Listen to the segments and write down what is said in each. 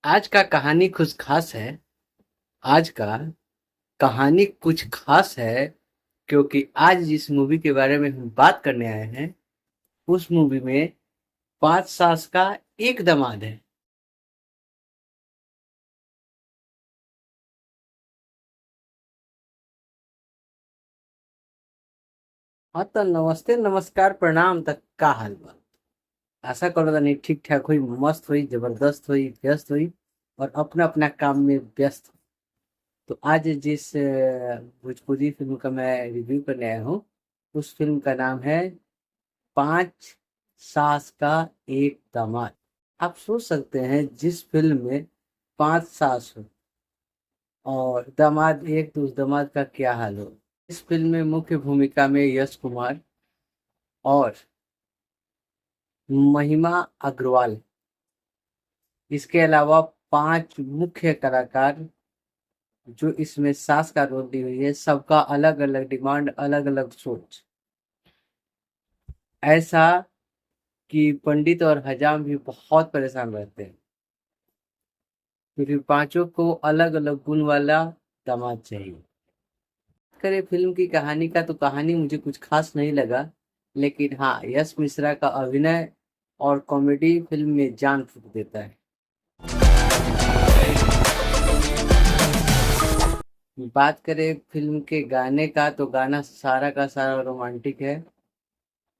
आज का कहानी कुछ खास है। आज का कहानी कुछ खास है क्योंकि आज जिस मूवी के बारे में हम बात करने आए हैं उस मूवी में 5 सास का एक दामाद है। हाँ तो नमस्ते नमस्कार प्रणाम तक का हाल बा। आशा करो तनी ठीक ठाक हुई, मस्त हुई, जबरदस्त हुई, व्यस्त हुई और अपना अपना काम में व्यस्त। तो आज जिस भोजपुरी फिल्म का मैं रिव्यू करने आया हूँ उस फिल्म का नाम है 5 सास का एक दामाद। आप सोच सकते हैं जिस फिल्म में 5 सास हो और दामाद एक तो उस दामाद का क्या हाल हो। इस फिल्म में मुख्य भूमिका में यश कुमार और महिमा अग्रवाल, इसके अलावा 5 मुख्य कलाकार जो इसमें सास का रोल ली हुई है, सबका अलग अलग डिमांड, अलग अलग सोच। ऐसा कि पंडित और हजाम भी बहुत परेशान रहते हैं क्योंकि पांचों को अलग अलग गुण वाला दामाद चाहिए। करें फिल्म की कहानी का तो कहानी मुझे कुछ खास नहीं लगा, लेकिन हाँ, यश मिश्रा का अभिनय और कॉमेडी फिल्म में जान फूंक देता है। बात करें फिल्म के गाने का तो गाना सारा का सारा रोमांटिक है।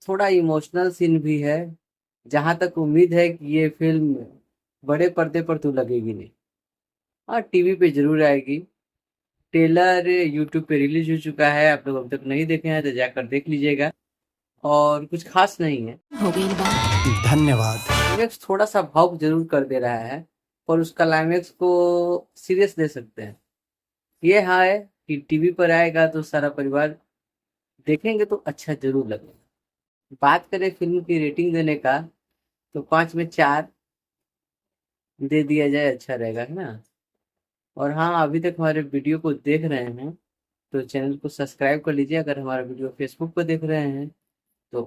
थोड़ा इमोशनल सीन भी है। जहां तक उम्मीद है कि ये फिल्म बड़े पर्दे पर तो लगेगी नहीं। हाँ, टीवी पे जरूर आएगी। ट्रेलर यूट्यूब पे रिलीज हो चुका है, आप लोग अब तक नहीं देखे हैं तो जाकर देख लीजिएगा। और कुछ खास नहीं है। हो गई बात। धन्यवाद। क्लाइमेक्स थोड़ा सा भावुक जरूर कर दे रहा है, पर उस क्लाइमेक्स को सीरियस ले सकते हैं। ये है कि टीवी पर आएगा तो सारा परिवार देखेंगे तो अच्छा जरूर लगेगा। बात करें फिल्म की रेटिंग देने का तो 5 में 4 दे दिया जाए, अच्छा रहेगा, है ना। और हाँ, अभी तक हमारे वीडियो को देख रहे हैं तो चैनल को सब्सक्राइब कर लीजिए। अगर हमारा वीडियो फेसबुक पर देख रहे हैं तो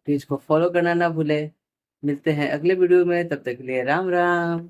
पेज को फॉलो करना ना भूले। मिलते हैं अगले वीडियो में, तब तक के लिए राम राम।